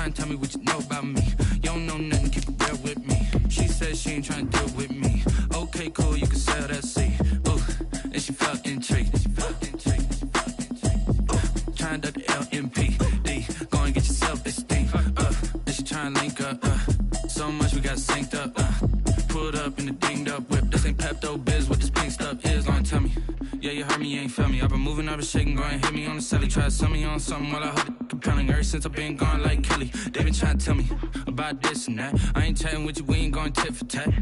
Trying to tell me what you know about me. You don't know nothing, keep it real with me. She said she ain't trying to deal with me. Okay, cool, you can sell that seat. Ooh, and she felt intrigued. Trying to duck the LMP. Go and get yourself esteem. And she trying to link up. So much we got synced up. Pulled up in the dinged up whip. This ain't Pepto Biz, what this pink stuff is. Don't tell me. Yeah, you heard me, you ain't felt me. I've been moving, I've been shaking, go and hit me on the celly. Try to sell me on something while I hold it compelling. Ever since I've been gone like Kelly, they been trying to tell me about this and that. I ain't chatting with you, we ain't going tit for tat.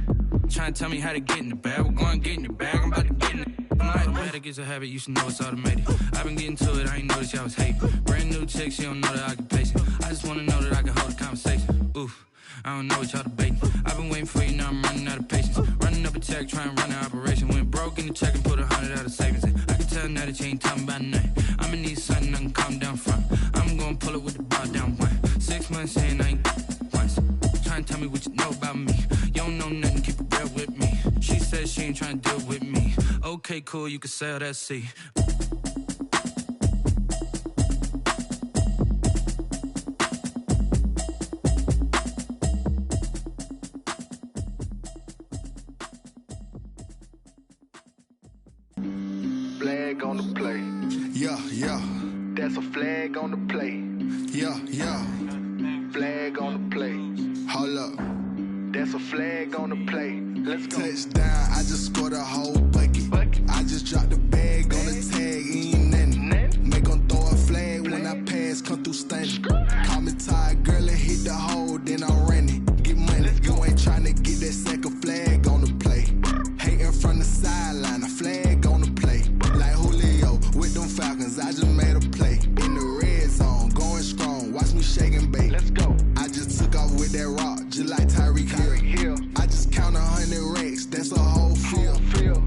Trying to tell me how to get in the bag. We're going to get in the bag, I'm about to get in it. I'm like, better get a habit, you should know it's automated. I've been getting to it, I ain't noticed y'all was hating. Brand new chick, she don't know that I can pace it. I just wanna know that I can hold a conversation. Oof, I don't know what y'all debating. I've been waiting for you, now I'm running out of patience. Running up a check, trying to run an operation. Went broke in the check and put 100 out of savings in. I can tell now that you ain't talking about nothing. I'ma need something I can calm down from. I'm gonna pull it with the bar down one. 6 months in, I ain't once. Trying to tell me what you know about me. You don't know nothing, keep it real with me. She said she ain't trying to deal with me. Okay, cool, you can sell that seat. Flag on the play. Yeah, yeah. That's a flag on the play. Yeah, yeah. Flag on the play. Hold up. That's a flag on the play. Let's go. Touchdown, I just scored a whole bucket. I just dropped the bag on the tag, ain't nothing. Make 'em throw a flag when I pass, come through stunning. Call me tired, girl, and hit the hole, then I'm running. Get money, you ain't tryna get that second flag on the play. Hating from the sideline, a flag on the play. Like Julio with them Falcons, I just made a play. In the red zone, going strong, watch me shake and bake. Let's go. I just took off with that rock, just like Tyreek Hill. I just count 100 racks, that's a whole field.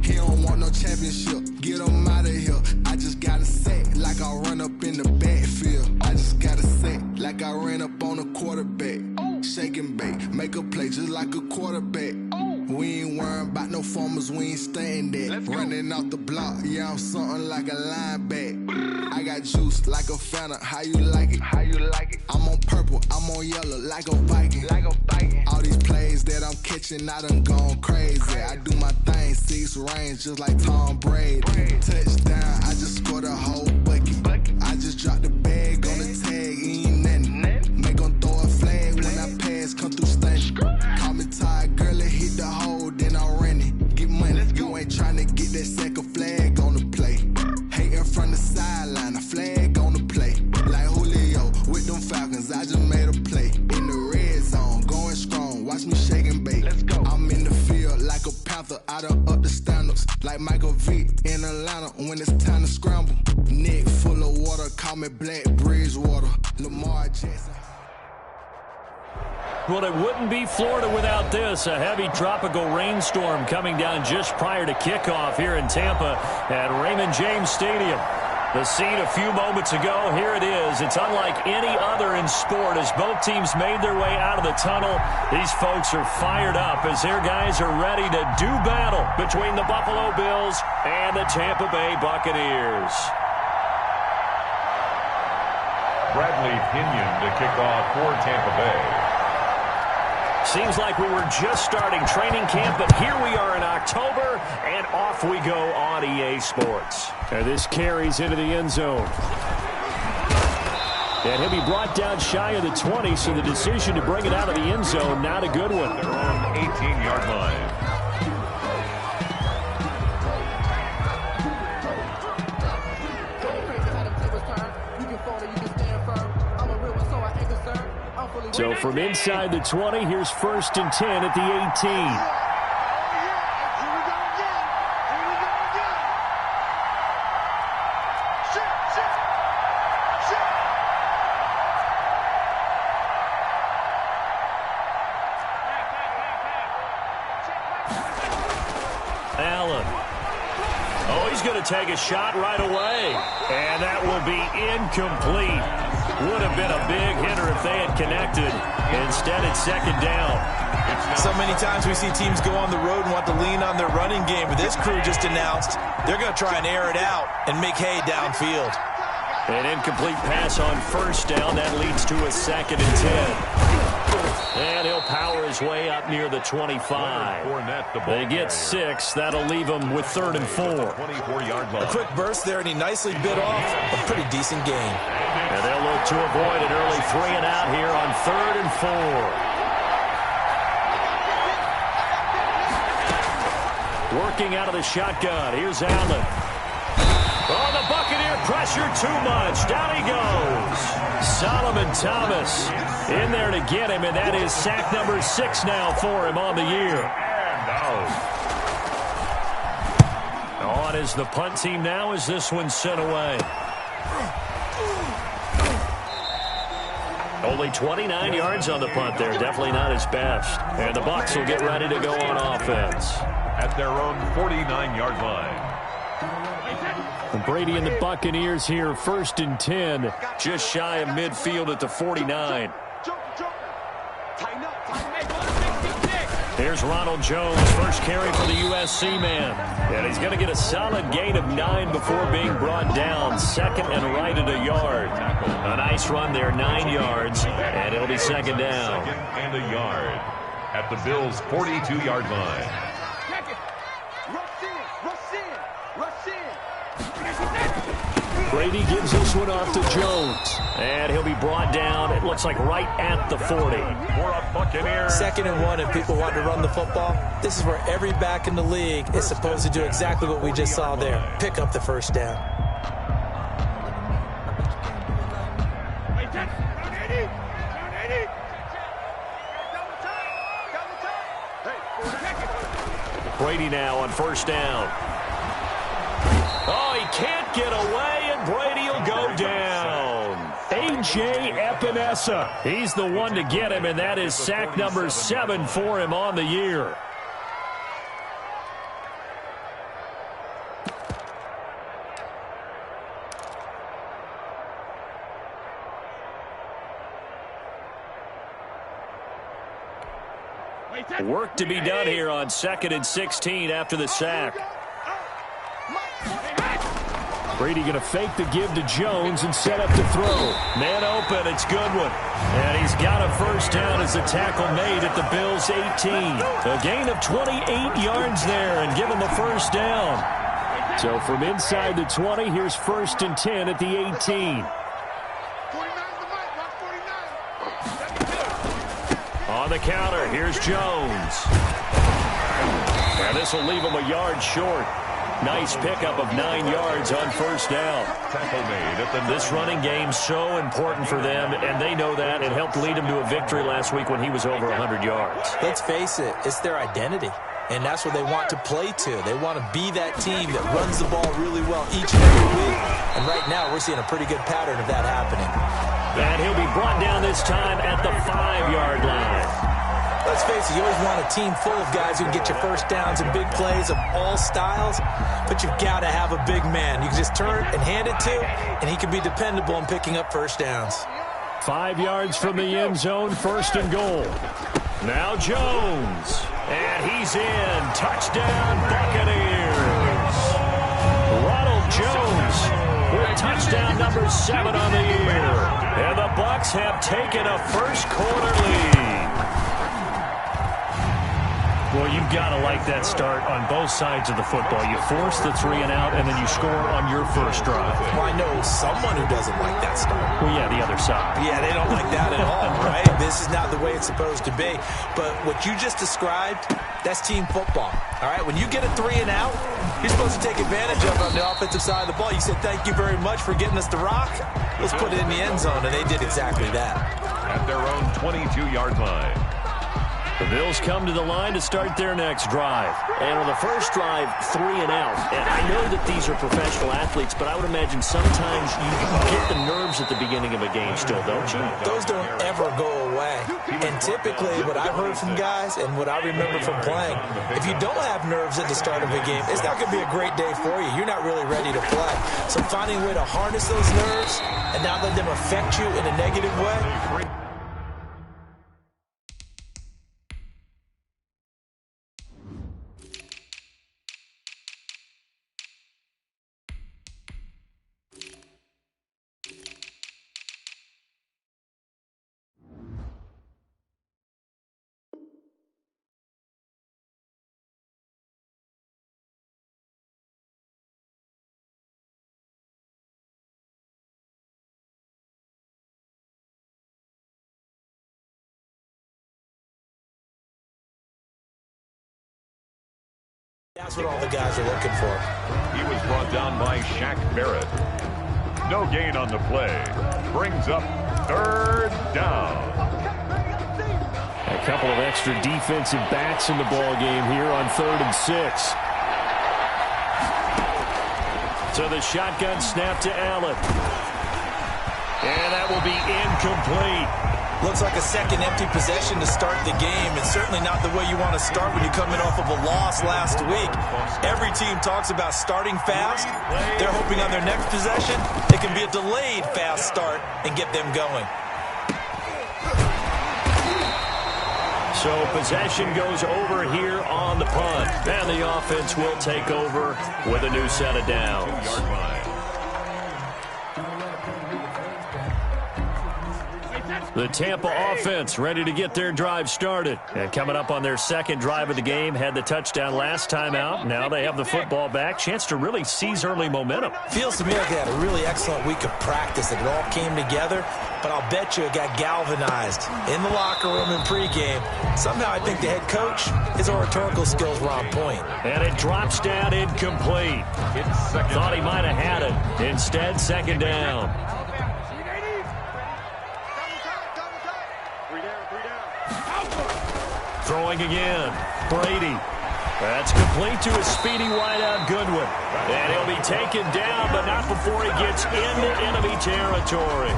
He don't want no championship, get him out of here. I just got a set, like I run up in the backfield. I just got a set, like I ran up on a quarterback. Shake and bake, make a play just like a quarterback. We ain't worrying about no formers, we ain't staying there. Running off the block, yeah, I'm something like a linebacker. I got juice like a Fanta, how you like it? How you like it? I'm on purple, I'm on yellow, like a Viking. Like a Viking. All these plays that I'm catching, I done gone crazy. I do my thing, 6 range, just like Tom Brady. Touchdown, I just scored a whole bucket. I just dropped the bag on the tag, ain't nothing. Make 'em throw a flag when I pass, come through stunning. Call me tired, girl, and hit the hole, then I'm running. Get money, you ain't tryna get that second flag on the play. Hating from the sideline, a flag on the play. Like Julio with them Falcons, I just made a play. In the red zone, going strong, watch me shake and bake. Let's go. I'm in the field like a Panther, I done up the standards. Like Michael Vick in Atlanta when it's time to scramble. Neck full of water, call me Black Bridgewater. Lamar Jackson. Well, it wouldn't be Florida without this. A heavy tropical rainstorm coming down just prior to kickoff here in Tampa at Raymond James Stadium. The scene a few moments ago, here it is. It's unlike any other in sport as both teams made their way out of the tunnel. These folks are fired up as their guys are ready to do battle between the Buffalo Bills and the Tampa Bay Buccaneers. Bradley Pinion to kick off for Tampa Bay. Seems like we were just starting training camp, but here we are in October, and off we go on EA Sports. And this carries into the end zone. And he'll be brought down shy of the 20, so the decision to bring it out of the end zone, not a good one. They're on 18-yard line. So from inside the 20, here's 1st and 10 at the 18. Allen. Oh, he's going to take a shot right away. And that will be incomplete. Would have been a big hitter if they had connected. Instead, it's 2nd down. So many times we see teams go on the road and want to lean on their running game, but this crew just announced they're going to try and air it out and make hay downfield. An incomplete pass on first down. That leads to a 2nd and 10. And he'll power his way up near the 25. They get 6. That'll leave him with 3rd and 4. 24-yard line. A quick burst there, and he nicely bit off a pretty decent gain. And they'll look to avoid an early 3 and out here on 3rd and 4. Working out of the shotgun. Here's Allen. Oh, the Buccaneer pressure too much. Down he goes. Solomon Thomas in there to get him, and that is sack number 6 now for him on the year. And out. On is the punt team now as this one's sent away. Only 29 yards on the punt there. Definitely not his best. And the Bucs will get ready to go on offense. At their own 49-yard line. Brady and the Buccaneers here, 1st and 10, just shy of midfield at the 49. Here's Ronald Jones, first carry for the USC man. And he's going to get a solid gain of 9 before being brought down. 2nd and right at a yard. A nice run there, 9 yards, and it'll be 2nd down. 2nd and a yard at the Bills' 42-yard line. Brady gives this one off to Jones. And he'll be brought down, it looks like right at the 40. For a Buccaneers. 2nd and 1, and people want to run the football. This is where every back in the league is supposed to do exactly what we just saw there. Pick up the 1st down. Brady now on 1st down. Oh, he can't get away, and Brady will go down. A.J. Epinesa. He's the one to get him, and that is sack number 7 for him on the year. Work to be done here on 2nd and 16 after the sack. Brady going to fake the give to Jones and set up to throw. Man open, it's Goodwin. And he's got a 1st down as the tackle made at the Bills' 18. A gain of 28 yards there and give him a 1st down. So from inside the 20, here's 1st and 10 at the 18. On the counter, here's Jones. And this will leave him a yard short. Nice pickup of 9 yards on 1st down. Tackle made at the this running game so important for them, and they know that. It helped lead him to a victory last week when he was over 100 yards. Let's face it, it's their identity. And that's what they want to play to. They want to be that team that runs the ball really well each and every week. And right now, we're seeing a pretty good pattern of that happening. And he'll be brought down this time at the 5-yard line. Let's face it, you always want a team full of guys who can get you 1st downs and big plays of all styles, but you've got to have a big man. You can just turn and hand it to, and he can be dependable in picking up 1st downs. 5 yards from the end zone, 1st and goal. Now Jones, and he's in. Touchdown, Buccaneers. Ronald Jones with touchdown number 7 on the year. And the Bucs have taken a 1st quarter lead. Well, you've got to like that start on both sides of the football. You force the 3 and out, and then you score on your 1st drive. Well, I know someone who doesn't like that start. Well, yeah, the other side. Yeah, they don't like that at all, right? This is not the way it's supposed to be. But what you just described, that's team football. All right, when you get a 3 and out, you're supposed to take advantage of it on the offensive side of the ball. You said, thank you very much for getting us the rock. Let's put it in the end zone, and they did exactly that. At their own 22-yard line. The Bills come to the line to start their next drive. And on the first drive, 3 and out. And I know that these are professional athletes, but I would imagine sometimes you get the nerves at the beginning of a game still, don't you? Those don't ever go away. And typically, what I've heard from guys and what I remember from playing, if you don't have nerves at the start of a game, it's not going to be a great day for you. You're not really ready to play. So finding a way to harness those nerves and not let them affect you in a negative way, That's what all the guys are looking for. He was brought down by Shaq Barrett. No gain on the play. Brings up third down. A couple of extra defensive backs in the ball game here on 3rd and 6. So the shotgun snap to Allen. And that will be incomplete. Looks like a second empty possession to start the game, and certainly not the way you want to start when you're coming off of a loss last week. Every team talks about starting fast. They're hoping on their next possession it can be a delayed fast start and get them going. So possession goes over here on the punt, and the offense will take over with a new set of downs. The Tampa offense ready to get their drive started. And coming up on their second drive of the game, had the touchdown last time out. Now they have the football back. Chance to really seize early momentum. Feels to me like they had a really excellent week of practice, that it all came together. But I'll bet you it got galvanized in the locker room in pregame. Somehow I think the head coach, his oratorical skills were on point. And it drops down incomplete. Thought he might have had it. Instead, second down. Throwing again. Brady. That's complete to a speedy wideout Goodwin. And he'll be taken down, but not before he gets into enemy territory.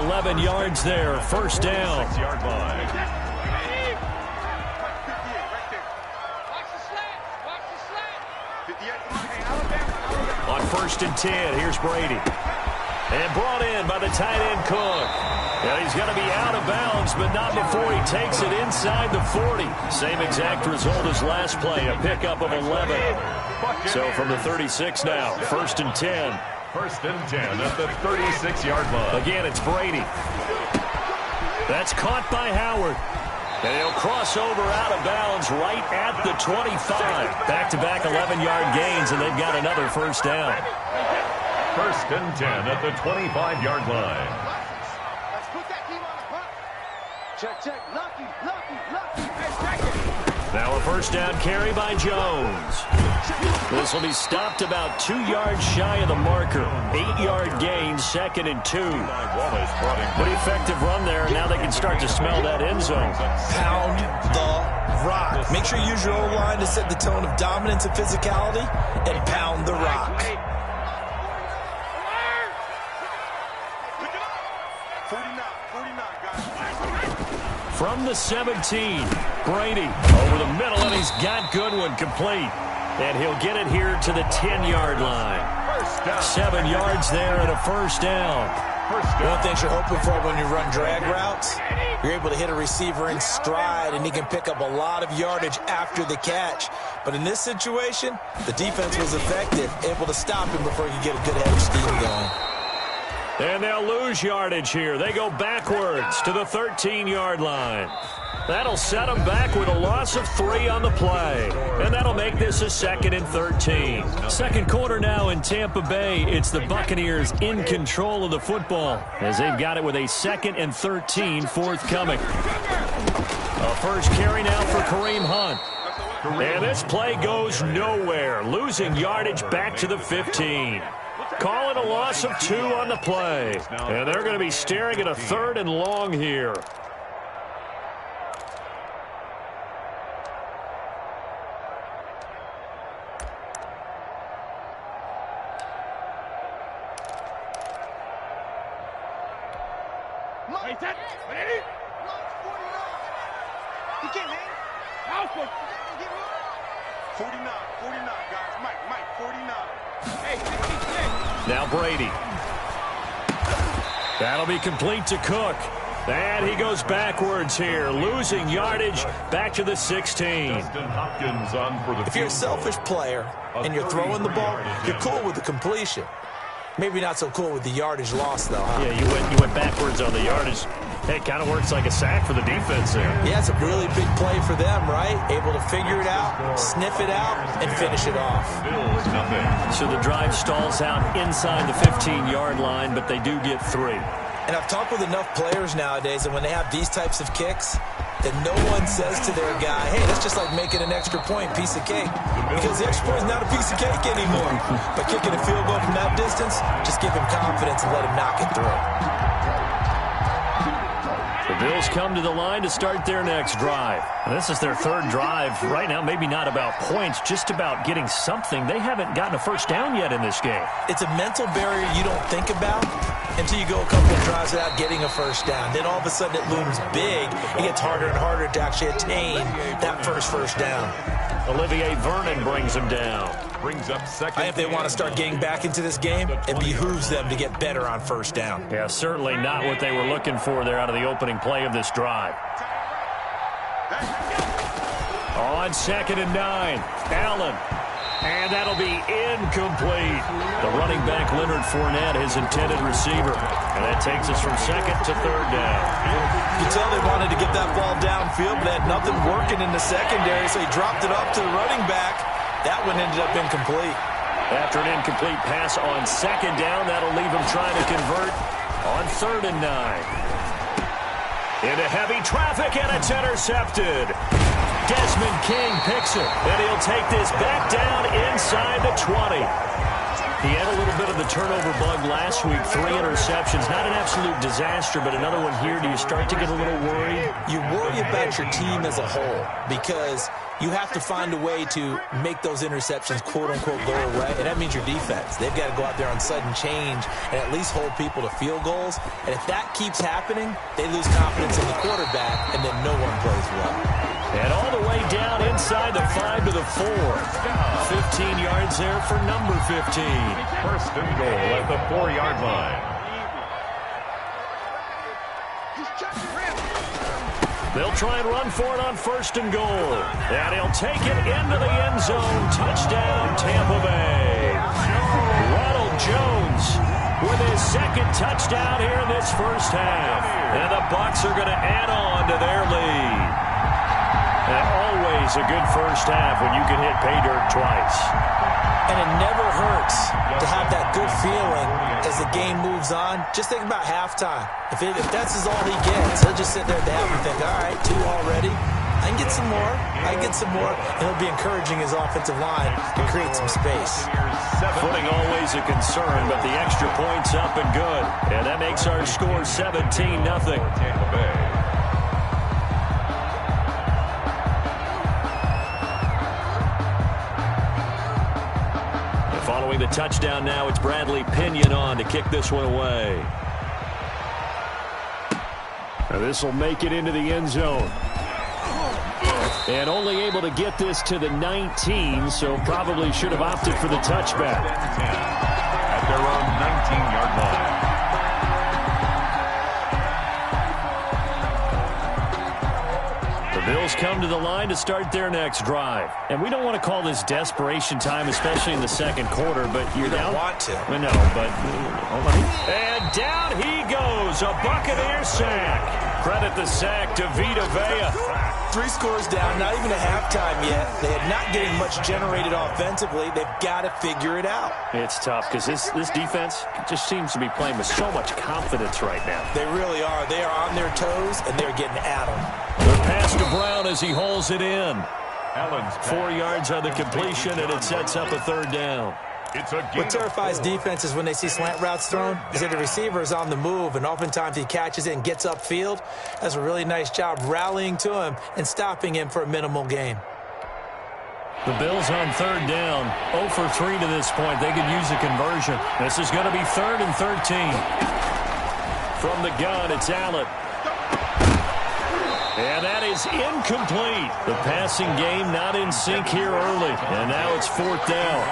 11 yards there, first down. 6-yard line. On 1st and 10, here's Brady. And brought in by the tight end Cook. And he's going to be out of bounds, but not before he takes it inside the 40. Same exact result as last play, a pickup of 11. So from the 36 now, 1st and 10. 1st and 10 at the 36-yard line. Again, it's Brady. That's caught by Howard. And he'll cross over out of bounds right at the 25. Back-to-back 11-yard gains, and they've got another first down. 1st and 10 at the 25-yard line. Let's put that team on the punt. Check. Lucky. Now a first down carry by Jones. This will be stopped about 2 yards shy of the marker. 8-yard gain, 2nd and 2. Pretty effective run there. Now they can start to smell that end zone. Pound the rock. Make sure you use your O-line to set the tone of dominance and physicality, and pound the rock. From the 17, Brady over the middle, and he's got Goodwin complete. And he'll get it here to the 10-yard line. 7 yards there and a first down. One thing you're hoping for when you run drag routes, you're able to hit a receiver in stride, and he can pick up a lot of yardage after the catch. But in this situation, the defense was effective, able to stop him before he could get a good head of steam going. And they'll lose yardage here. They go backwards to the 13-yard line. That'll set them back with a loss of 3 on the play. And that'll make this a 2nd and 13. Second quarter now in Tampa Bay. It's the Buccaneers in control of the football as they've got it with a 2nd and 13 forthcoming. A first carry now for Kareem Hunt. And this play goes nowhere. Losing yardage back to the 15. Calling a loss of 2 on the play. And they're going to be staring at a 3rd and long here. Now Brady. That'll be complete to Cook. And he goes backwards here, losing yardage back to the 16. If you're a selfish player and you're throwing the ball, you're cool with the completion. Maybe not so cool with the yardage loss, though, huh? Yeah, you went backwards on the yardage. Hey, it kind of works like a sack for the defense there. Yeah, it's a really big play for them, right? Able to figure it out, sniff it out, and finish it off. So the drive stalls out inside the 15-yard line, but they do get 3. And I've talked with enough players nowadays, and when they have these types of kicks, that no one says to their guy, hey, that's just like making an extra point, piece of cake. Because the extra point is not a piece of cake anymore. By kicking a field goal from that distance, just give him confidence and let him knock it through. The Bills come to the line to start their next drive. And this is their third drive right now. Maybe not about points, just about getting something. They haven't gotten a first down yet in this game. It's a mental barrier you don't think about until you go a couple of drives without getting a first down. Then all of a sudden it looms big. It gets harder and harder to actually attain that first down. Olivier Vernon brings him down. Brings up second. If they want to start getting back into this game, it behooves them to get better on first down. Yeah, certainly not what they were looking for there out of the opening play of this drive. On 2nd and 9, Allen. And that'll be incomplete. The running back, Leonard Fournette, his intended receiver. And that takes us from 2nd to 3rd down. You can tell they wanted to get that ball downfield, but they had nothing working in the secondary, so he dropped it off to the running back. That one ended up incomplete. After an incomplete pass on 2nd down, that'll leave him trying to convert on 3rd and 9. Into heavy traffic, and it's intercepted. Desmond King picks it, and he'll take this back down inside the 20. He had a little bit of the turnover bug last week, 3 interceptions. Not an absolute disaster, but another one here. Do you start to get a little worried? You worry about your team as a whole because you have to find a way to make those interceptions, quote-unquote, go away, and that means your defense. They've got to go out there on sudden change and at least hold people to field goals. And if that keeps happening, they lose confidence in the quarterback, and then no one plays well. And all the way down inside the 5 to the 4. 15 yards there for number 15. First and goal at the 4-yard line. They'll try and run for it on 1st and goal. And he'll take it into the end zone. Touchdown, Tampa Bay. Ronald Jones with his 2nd touchdown here in this first half. And the Bucs are going to add on to their lead. And always a good first half when you can hit pay dirt twice. And it never hurts to have that good feeling as the game moves on. Just think about halftime. If that's all he gets, he'll just sit there at the half and think, all right, 2 already. I can get some more. I can get some more. And he'll be encouraging his offensive line to create some space. Footing always a concern, but the extra point's up and good. And that makes our score 17-0. Tampa Bay. Following the touchdown now, it's Bradley Pinion on to kick this one away. Now this will make it into the end zone. And only able to get this to the 19, so probably should have opted for the touchback. At their own 19-yard line. Bills come to the line to start their next drive. And we don't want to call this desperation time, especially in the 2nd quarter, but you're down. You don't want to. No, but hold on. And down he goes. A Buccaneer sack. Credit the sack to Vita Vea. 3 scores down, not even a halftime yet. They are not getting much generated offensively. They've got to figure it out. It's tough because this defense just seems to be playing with so much confidence right now. They really are. They are on their toes, and they're getting at them. The pass to Brown as he hauls it in. 4 yards on the completion, and it sets up a 3rd down. What terrifies defenses when they see slant routes thrown is that the receiver is on the move, and oftentimes he catches it and gets upfield. Does a really nice job rallying to him and stopping him for a minimal gain. The Bills on 3rd down, 0 for 3 to this point. They could use a conversion. This is going to be 3rd and 13. From the gun, it's Allen. And that is incomplete. The passing game not in sync here early. And now it's 4th down.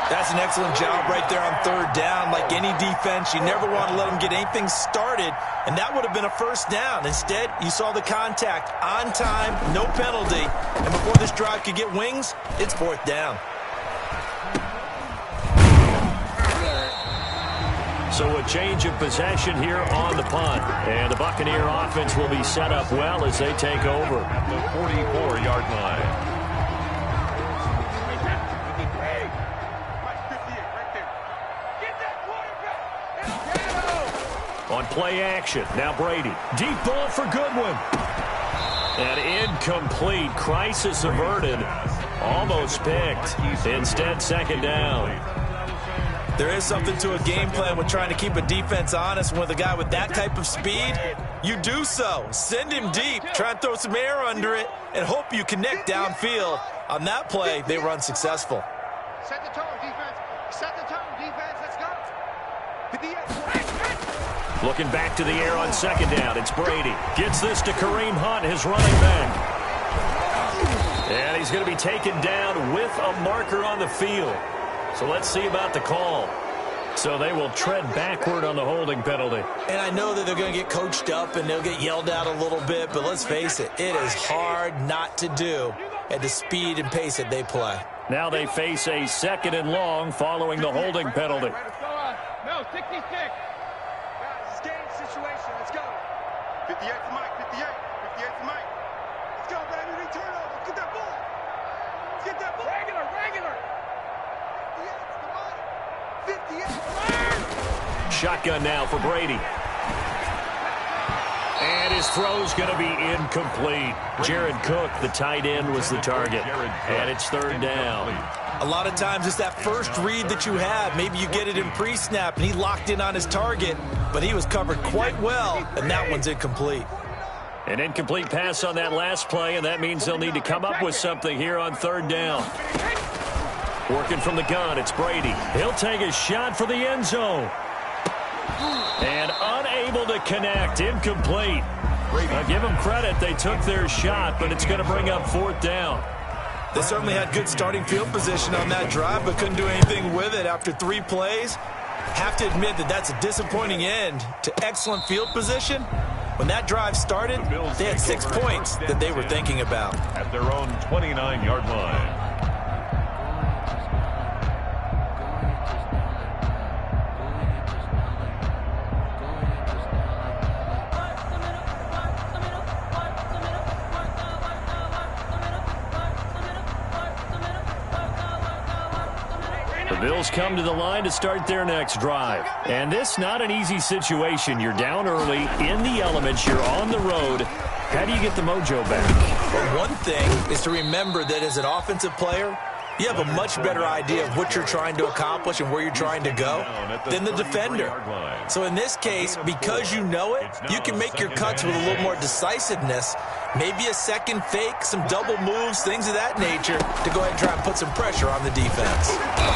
That's an excellent job right there on 3rd down. Like any defense, you never want to let them get anything started, and that would have been a first down. Instead, you saw the contact on time, no penalty, and before this drive could get wings, it's 4th down. So a change of possession here on the punt, and the Buccaneer offense will be set up well as they take over. At the 44-yard line. On play action, now Brady. Deep ball for Goodwin. And incomplete. Crisis averted. Almost picked. Instead, second down. There is something to a game plan with trying to keep a defense honest. With a guy with that type of speed, you do so. Send him deep. Try and throw some air under it and hope you connect downfield. On that play, they were unsuccessful. Set the tone, defense. Set the tone, defense. Let's go. Looking back to the air on second down. It's Brady. Gets this to Kareem Hunt, his running back. And he's going to be taken down with a marker on the field. So let's see about the call. So they will tread backward on the holding penalty. And I know that they're going to get coached up and they'll get yelled at a little bit, but let's face it, it is hard not to do at the speed and pace that they play. Now they face a 2nd and long following the holding penalty. No, 66. Guys, it's game situation. Let's go. 58 to Mike. 58. 58 to Mike. Let's go, baby. Big turnover. Get that ball. Get that ball. Regular. 58 to Mike. 58. Shotgun now for Brady. And his throw's going to be incomplete. Jared Cook, the tight end, was the target. And it's 3rd down. A lot of times it's that first read that you have. Maybe you get it in pre-snap and he locked in on his target, but he was covered quite well, and that one's incomplete. An incomplete pass on that last play, and that means they'll need to come up with something here on 3rd down. Working from the gun, it's Brady. He'll take a shot for the end zone. And unable to connect, incomplete. Now give them credit, they took their shot, but it's going to bring up 4th down. They certainly had good starting field position on that drive, but couldn't do anything with it after 3 plays. Have to admit that that's a disappointing end to excellent field position. When that drive started, they had 6 points that they were thinking about. At their own 29-yard line. Bills come to the line to start their next drive. And this not an easy situation. You're down early, in the elements, you're on the road. How do you get the mojo back? Well, one thing is to remember that as an offensive player, you have a much better idea of what you're trying to accomplish and where you're trying to go than the defender. So in this case, because you know it, you can make your cuts with a little more decisiveness. Maybe a second fake, some double moves, things of that nature to go ahead and try and put some pressure on the defense.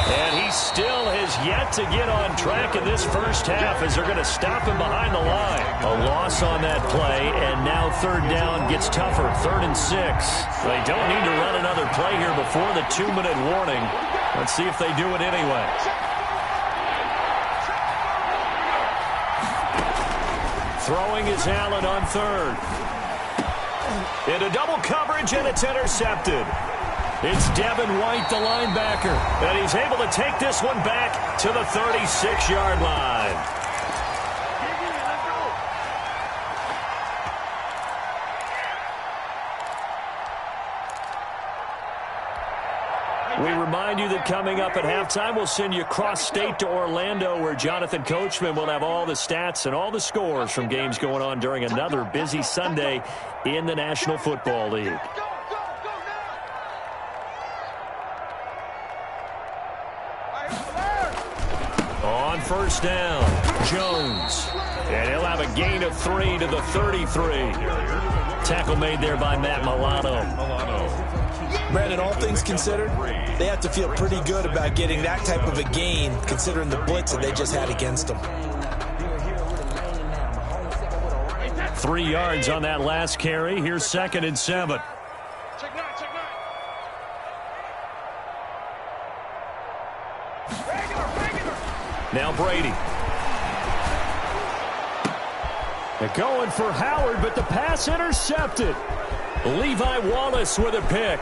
And he still has yet to get on track in this first half as they're going to stop him behind the line. A loss on that play, and now 3rd down gets tougher, 3rd and 6. They don't need to run another play here before the 2-minute warning. Let's see if they do it anyway. Throwing is Allen on 3rd. Into double coverage, and it's intercepted. It's Devin White, the linebacker, and he's able to take this one back to the 36-yard line. We remind you that coming up at halftime, we'll send you cross-state to Orlando, where Jonathan Coachman will have all the stats and all the scores from games going on during another busy Sunday in the National Football League. On 1st down, Jones. And he'll have a gain of 3 to the 33. Tackle made there by Matt Milano. Brandon, all things considered, they have to feel pretty good about getting that type of a gain, considering the blitz that they just had against them. 3 yards on that last carry. Here's 2nd and 7. Check 9. Regular. Now Brady. They're going for Howard, but the pass intercepted. Levi Wallace with a pick.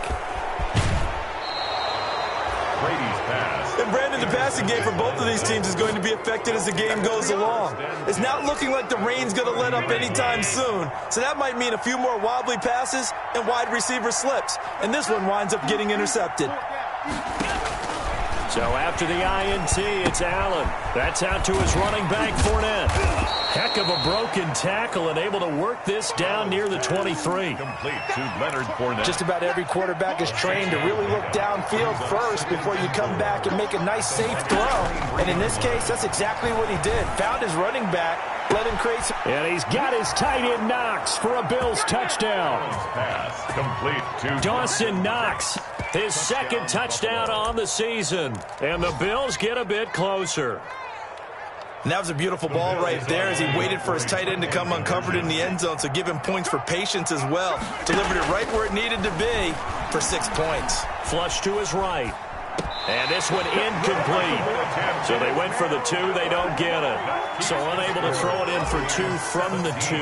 Brady's pass. And Brandon, the passing game for both of these teams is going to be affected as the game goes along. It's not looking like the rain's going to let up anytime soon. So that might mean a few more wobbly passes and wide receiver slips. And this one winds up getting intercepted. So after the INT, it's Allen. That's out to his running back, Fournette. Heck of a broken tackle and able to work this down near the 23. Complete to Leonard Fournette. Just about every quarterback is trained to really look downfield first before you come back and make a nice, safe throw. And in this case, that's exactly what he did. Found his running back, let him create some... And he's got his tight end Knox for a Bills touchdown. Pass complete to Dawson Knox, his second touchdown on the season. And the Bills get a bit closer. And that was a beautiful ball right there as he waited for his tight end to come uncovered in the end zone, so give him points for patience as well. Delivered it right where it needed to be for 6 points. Flush to his right. And this one incomplete. So they went for the 2. They don't get it. So unable to throw it in for 2 from the 2.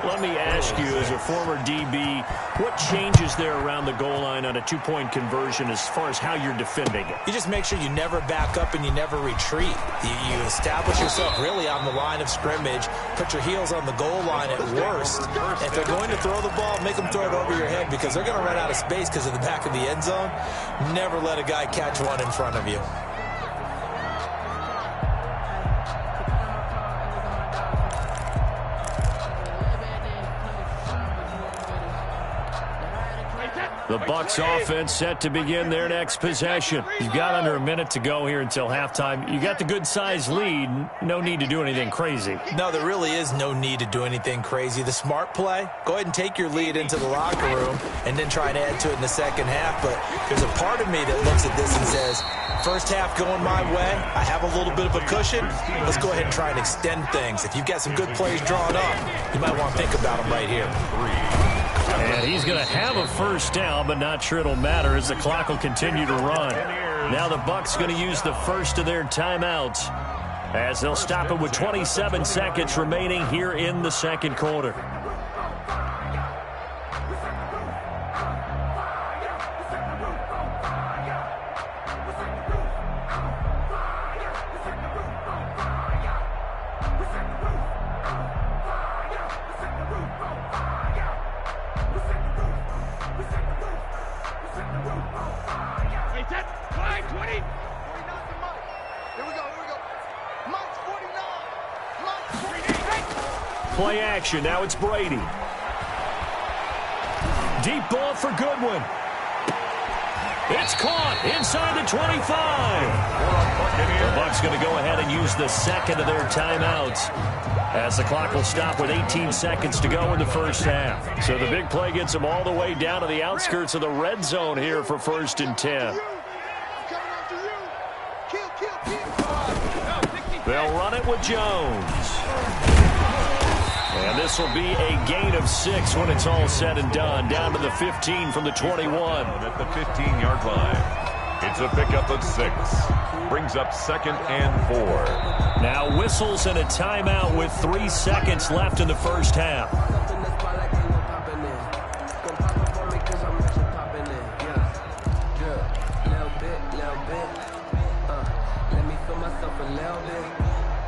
Let me ask you, as a former DB, what changes there around the goal line on a 2-point conversion as far as how you're defending it? You just make sure you never back up and you never retreat. You establish yourself really on the line of scrimmage, put your heels on the goal line at worst. If they're going to throw the ball, make them throw it over your head because they're going to run out of space because of the back of the end zone. Never let a guy catch one in front of you. The Bucs offense set to begin their next possession. You've got under a minute to go here until halftime. You got the good-sized lead. No need to do anything crazy. No, there really is no need to do anything crazy. The smart play, go ahead and take your lead into the locker room and then try and add to it in the second half. But there's a part of me that looks at this and says, first half going my way, I have a little bit of a cushion. Let's go ahead and try and extend things. If you've got some good plays drawn up, you might want to think about them right here. And he's going to have a first down, but not sure it'll matter as the clock will continue to run. Now the Bucs going to use the first of their timeouts as they'll stop it with 27 seconds remaining here in the second quarter. Play action. Now it's Brady. Deep ball for Goodwin. It's caught inside the 25. The Bucs going to go ahead and use the second of their timeouts as the clock will stop with 18 seconds to go in the first half. So the big play gets them all the way down to the outskirts of the red zone here for 1st and 10. They'll run it with Jones. And this will be a gain of 6 when it's all said and done. Down to the 15 from the 21. At the 15-yard line. It's a pickup of 6. Brings up 2nd and 4. Now whistles and a timeout with 3 seconds left in the first half.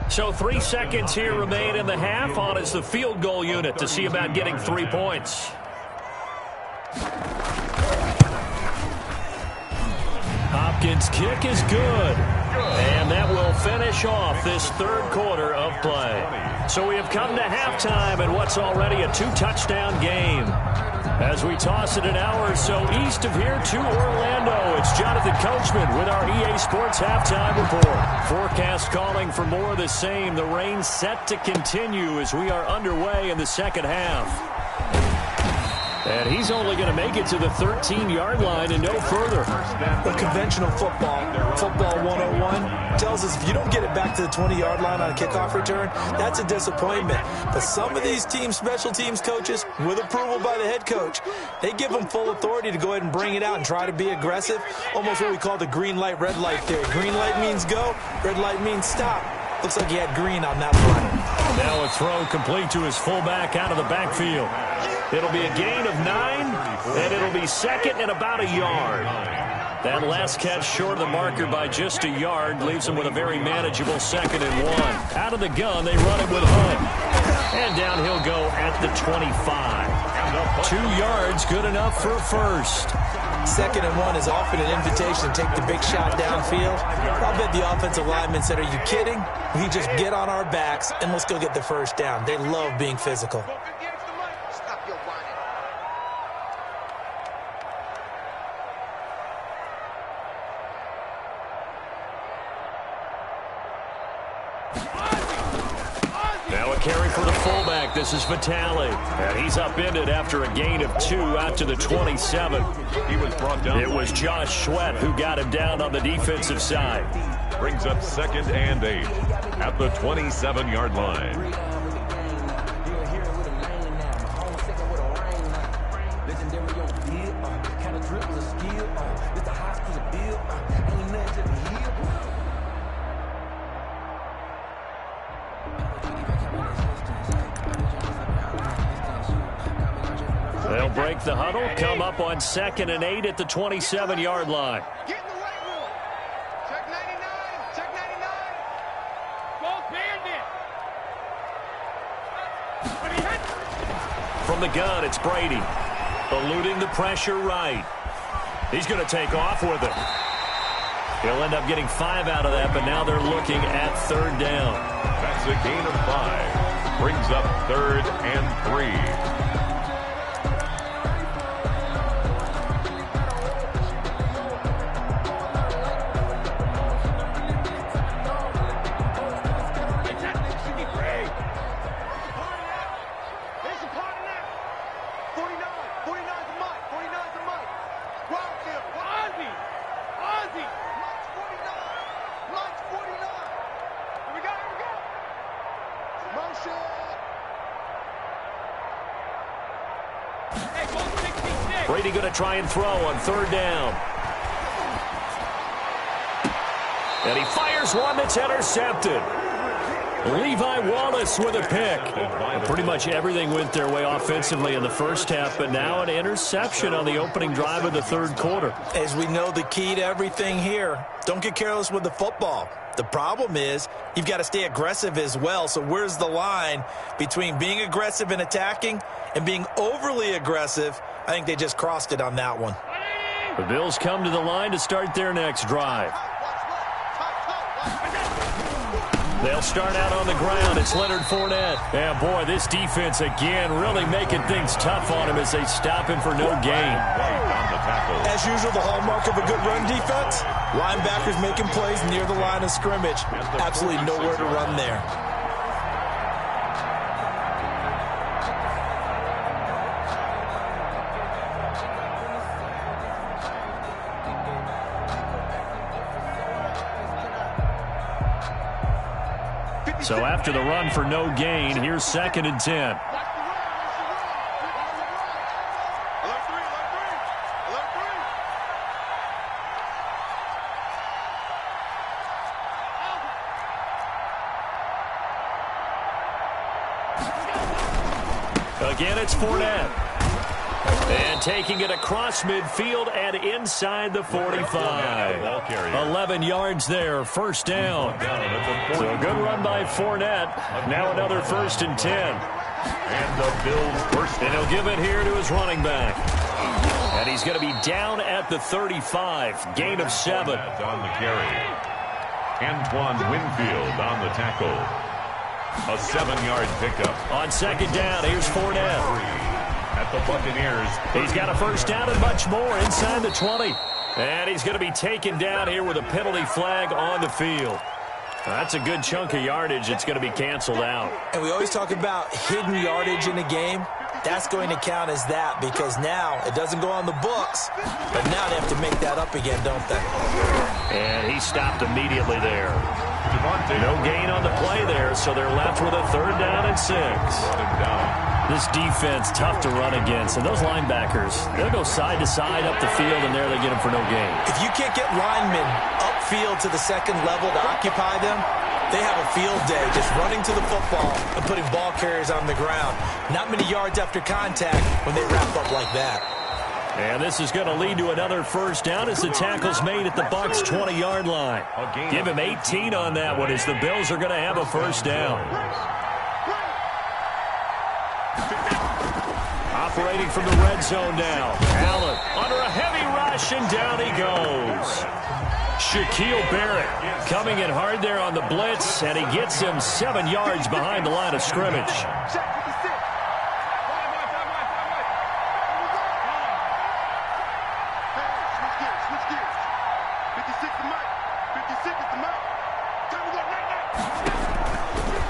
So 3 seconds here remain in the half. On is the field goal unit to see about getting 3 points. Hopkins' kick is good. And that will finish off this third quarter of play. So we have come to halftime in what's already a 2-touchdown game. As we toss it an hour or so east of here to Orlando, it's Jonathan Coachman with our EA Sports Halftime Report. Forecast calling for more of the same. The rain set to continue as we are underway in the second half. And he's only going to make it to the 13-yard line and no further. The conventional football 101, tells us if you don't get it back to the 20-yard line on a kickoff return, that's a disappointment. But some of these special teams coaches, with approval by the head coach, they give them full authority to go ahead and bring it out and try to be aggressive. Almost what we call the green light, red light theory. Green light means go, red light means stop. Looks like he had green on that one. Now a throw complete to his fullback out of the backfield. It'll be a gain of 9, and it'll be second and about a yard. That last catch short of the marker by just a yard leaves him with a very manageable 2nd and 1. Out of the gun, they run it with Hunt. And down he'll go at the 25. 2 yards, good enough for a first. 2nd and 1 is often an invitation to take the big shot downfield. I'll bet the offensive lineman said, are you kidding? We just get on our backs and let's go get the first down. They love being physical. Now a carry for the fullback. This is Vitale. And he's upended after a gain of 2 out to the 27. He was brought down. It was Josh Sweat who got him down on the defensive side. Brings up 2nd and 8 at the 27-yard line. They'll break the huddle, come up on 2nd and 8 at the 27-yard line. Get in the weight room. Check 99. Check 99. Go bandit. From the gun, it's Brady. Eluding the pressure right. He's going to take off with it. He'll end up getting 5 out of that, but now they're looking at 3rd down. That's a gain of 5. Brings up 3rd and 3. Brady going to try and throw on 3rd down. And he fires one that's intercepted. Levi Wallace with a pick. Pretty much everything went their way offensively in the first half, but now an interception on the opening drive of the 3rd quarter. As we know, the key to everything here, don't get careless with the football. The problem is you've got to stay aggressive as well. So where's the line between being aggressive and attacking and being overly aggressive? I think they just crossed it on that one. The Bills come to the line to start their next drive. They'll start out on the ground. It's Leonard Fournette. And, boy, this defense again really making things tough on him as they stop him for no gain. As usual, the hallmark of a good run defense, linebackers making plays near the line of scrimmage. Absolutely nowhere to run there. So after the run for no gain, here's 2nd and 10. Again, it's Fournette. And taking it across midfield and inside the 45. 11 yards there, 1st down. So a good run by Fournette. Now another 1st and 10. And the Bills first. And he'll give it here to his running back. And he's going to be down at the 35. Gain of 7. On the carry. Antoine Winfield on the tackle. A 7-yard pickup. On 2nd down, here's Fournette. At the Buccaneers. He's got a 1st down and much more inside the 20. And he's going to be taken down here with a penalty flag on the field. That's a good chunk of yardage. It's going to be canceled out. And we always talk about hidden yardage in a game. That's going to count as that because now it doesn't go on the books, but now they have to make that up again, don't they? And he stopped immediately there. No gain on the play there, so they're left with a 3rd down and 6. This defense, tough to run against. And those linebackers, they'll go side to side up the field, and there they get them for no gain. If you can't get linemen upfield to the 2nd level to occupy them, they have a field day just running to the football and putting ball carriers on the ground. Not many yards after contact when they wrap up like that. And this is going to lead to another 1st down as the tackle's made at the Bucs' 20-yard line. Give him 18 on that one as the Bills are going to have a 1st down. operating from the red zone now. Allen under a heavy rush, and down he goes. Shaquille Barrett coming in hard there on the blitz, and he gets him 7 yards behind the line of scrimmage.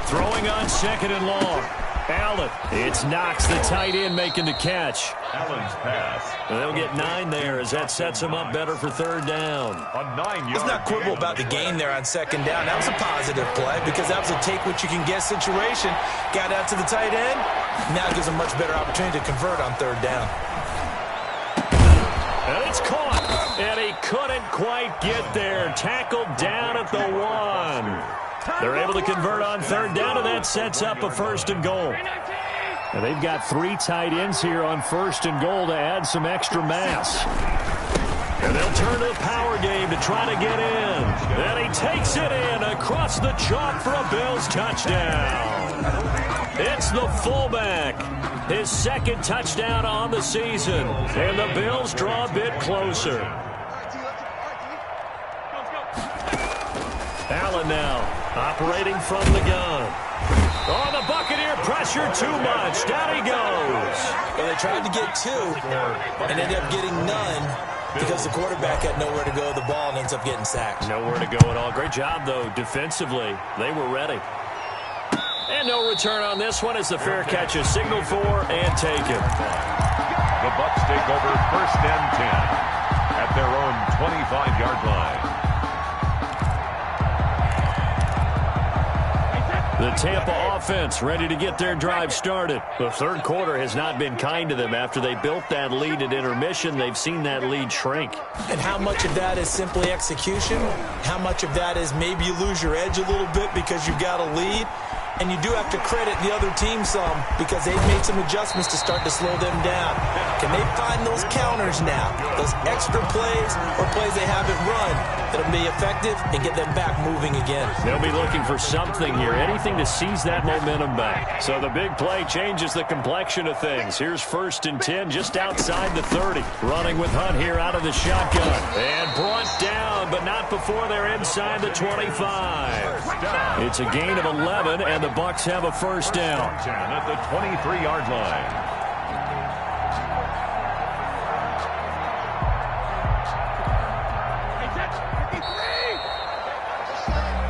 Throwing on 2nd and long. Allen. It's Knox, the tight end, making the catch. Allen's pass. They'll get 9 there as that sets them up better for 3rd down. A 9-yard. Let's not quibble about the gain there on 2nd down. That was a positive play because that was a take-what-you-can-get situation. Got out to the tight end. Now gives a much better opportunity to convert on 3rd down. And it's caught. And he couldn't quite get there. Tackled down at the 1. They're able to convert on 3rd down, and that sets up a 1st and goal. And they've got 3 tight ends here on 1st and goal to add some extra mass. And they'll turn to the power game to try to get in. And he takes it in across the chalk for a Bills touchdown. It's the fullback. His 2nd touchdown on the season. And the Bills draw a bit closer. Allen now. Operating from the gun. Oh, the Buccaneer pressure too much. Down he goes. Well, they tried to get 2 and ended up getting none because the quarterback had nowhere to go with the ball and ends up getting sacked. Nowhere to go at all. Great job, though, defensively. They were ready. And no return on this one as the fair catch is signaled for and taken. The Bucs take over 1st and 10 at their own 25-yard line. The Tampa offense ready to get their drive started. The 3rd quarter has not been kind to them. After they built that lead at intermission, they've seen that lead shrink. And how much of that is simply execution? How much of that is maybe you lose your edge a little bit because you've got a lead? And you do have to credit the other team some because they've made some adjustments to start to slow them down. Can they find those counters now, those extra plays or plays they haven't run that'll be effective and get them back moving again? They'll be looking for something here, anything to seize that momentum back. So the big play changes the complexion of things. Here's 1st and 10 just outside the 30. Running with Hunt here out of the shotgun. And brought down, but not before they're inside the 25. It's a gain of 11, and the Bucs have a 1st down. At the 23-yard line.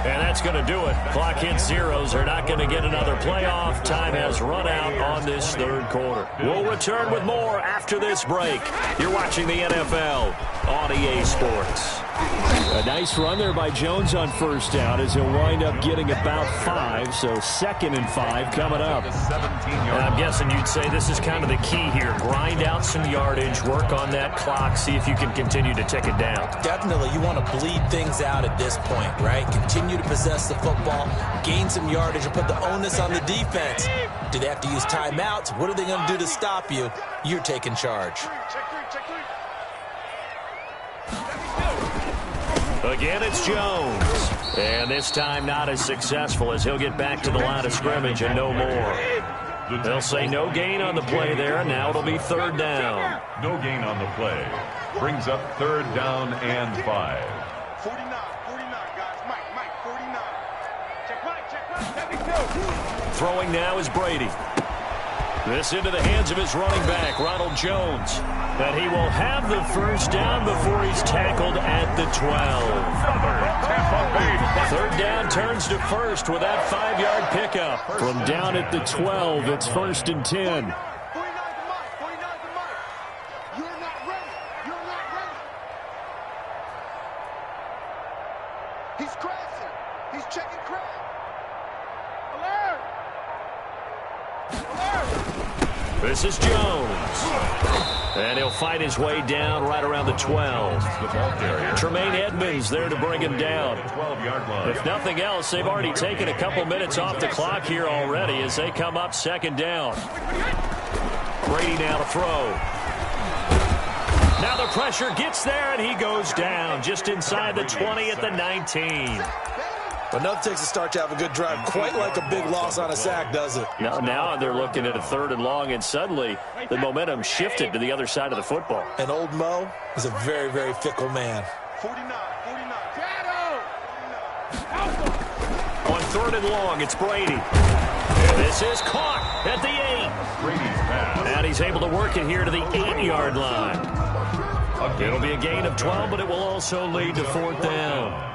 And that's going to do it. Clock hits zeros. They're not going to get another playoff. Time has run out on this 3rd quarter. We'll return with more after this break. You're watching the NFL on EA Sports. A nice run there by Jones on 1st down as he'll wind up getting about 5. So 2nd and 5 coming up. And I'm guessing you'd say this is kind of the key here. Grind out some yardage, work on that clock, see if you can continue to tick it down. Definitely. You want to bleed things out at this point, right? Continue to possess the football, gain some yardage, and put the onus on the defense. Do they have to use timeouts? What are they going to do to stop you? You're taking charge. Again, it's Jones. And this time not as successful as he'll get back to the line of scrimmage and no more. They'll say no gain on the play there, and now it'll be 3rd down. No gain on the play. Brings up 3rd down and 5. 49, guys. Mike, 49. Check Mike. Throwing now is Brady. This into the hands of his running back, Ronald Jones. And he will have the 1st down before he's tackled at the 12. 3rd down turns to 1st with that 5-yard pickup. From down at the 12, it's 1st and 10. 49 to Mike. You're not ready. He's crashing. He's checking crash. Alert! This is Jones. And he'll fight his way down right around the 12. Tremaine Edmonds there to bring him down. If nothing else, they've already taken a couple minutes off the clock here already as they come up 2nd down. Brady now to throw. Now the pressure gets there, and he goes down just inside the 20 at the 19. But nothing takes a start to have a good drive, quite like a big loss on a sack, does it? Now they're looking at a 3rd and long, and suddenly the momentum shifted to the other side of the football. And old Mo is a very, very fickle man. 49. On 3rd and long, it's Brady. And this is caught at the 8. Brady's pass. And he's able to work it here to the 8-yard line. It'll be a gain of 12, but it will also lead to 4th down.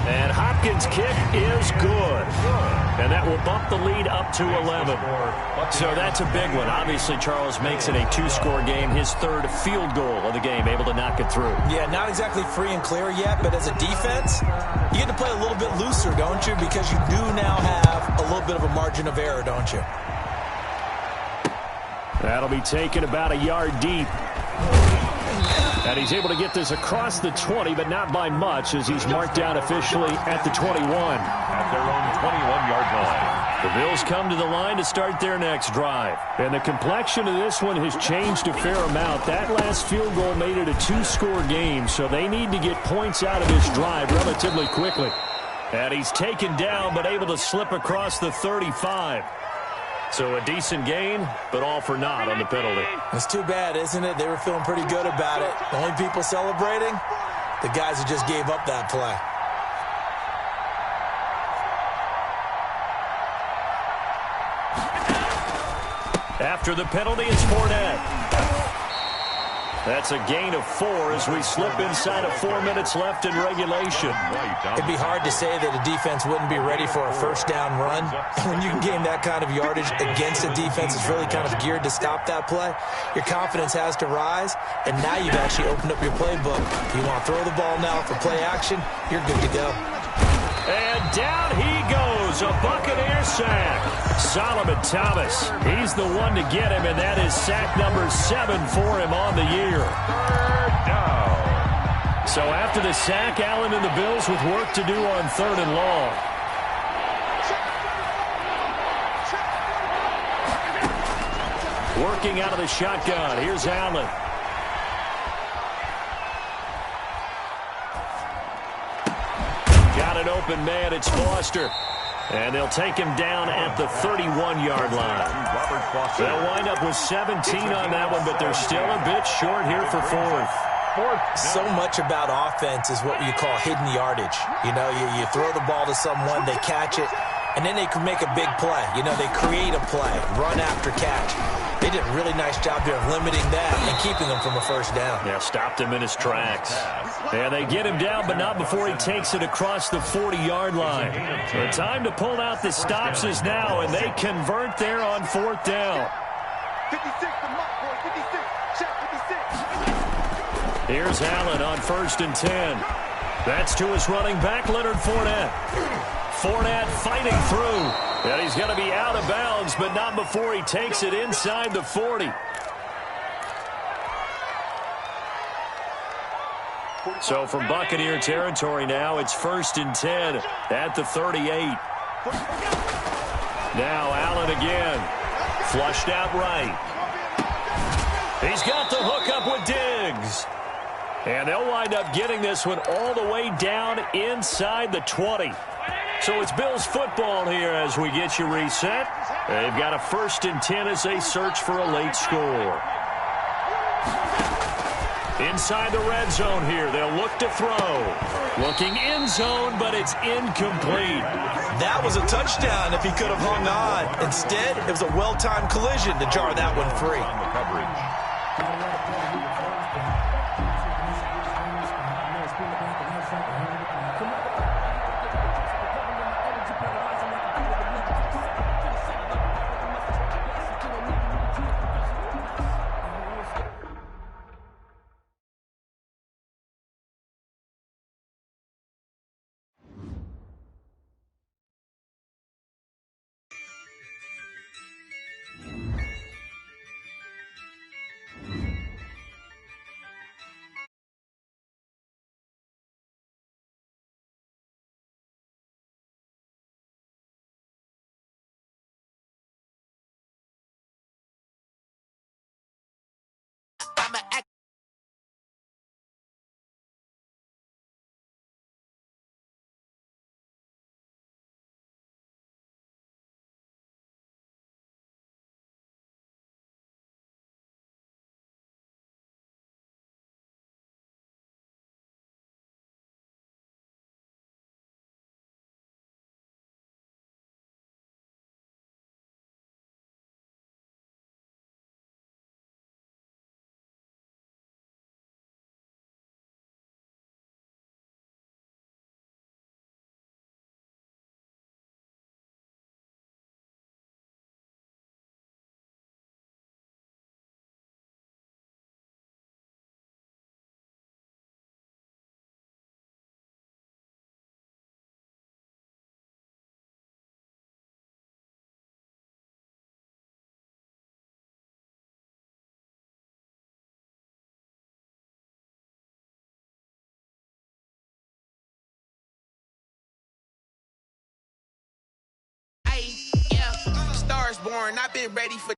And Hopkins' kick is good. And that will bump the lead up to 11. So that's a big one. Obviously, Charles makes it a 2-score game. His 3rd field goal of the game, able to knock it through. Yeah, not exactly free and clear yet, but as a defense, you get to play a little bit looser, don't you? Because you do now have a little bit of a margin of error, don't you? That'll be taken about a yard deep. And he's able to get this across the 20, but not by much, as he's marked down officially at the 21. At their own 21-yard line. The Bills come to the line to start their next drive. And the complexion of this one has changed a fair amount. That last field goal made it a 2-score game, so they need to get points out of this drive relatively quickly. And he's taken down, but able to slip across the 35. So a decent gain, but all for naught on the penalty. It's too bad, isn't it? They were feeling pretty good about it. The only people celebrating, the guys who just gave up that play. After the penalty, it's Fournette. That's a gain of 4 as we slip inside of 4 minutes left in regulation. It'd be hard to say that a defense wouldn't be ready for a 1st down run. When you can gain that kind of yardage against a defense that's really kind of geared to stop that play, your confidence has to rise, and now you've actually opened up your playbook. If you want to throw the ball now for play action, you're good to go. And down he goes, a Buccaneer sack. Solomon Thomas, he's the one to get him, and that is sack number 7 for him on the year. 3rd down. So after the sack, Allen and the Bills with work to do on 3rd and long. Working out of the shotgun, here's Allen. Got an open man, it's Foster. And they'll take him down at the 31-yard line. They'll wind up with 17 on that one, but they're still a bit short here for 4th. So much about offense is what you call hidden yardage. You know, you throw the ball to someone, they catch it, and then they can make a big play. You know, they create a play, run after catch. They did a really nice job there of limiting that and keeping them from a 1st down. Yeah, stopped him in his tracks. And they get him down, but not before he takes it across the 40-yard line. The time to pull out the stops is now, and they convert there on 4th down. 56, the mark, boy, 56. Check 56. Here's Allen on 1st and 10. That's to his running back, Leonard Fournette. Fournette fighting through. And he's going to be out of bounds, but not before he takes it inside the 40. So from Buccaneer territory now, it's 1st and 10 at the 38. Now Allen again. Flushed out right. He's got the hook up with Diggs. And they'll wind up getting this one all the way down inside the 20. So it's Bills football here as we get you reset. They've got a 1st and 10 as they search for a late score. Inside the red zone here, they'll look to throw. Looking end zone, but it's incomplete. That was a touchdown if he could have hung on. Instead, it was a well-timed collision to jar that one free. On the coverage. born. I've been ready for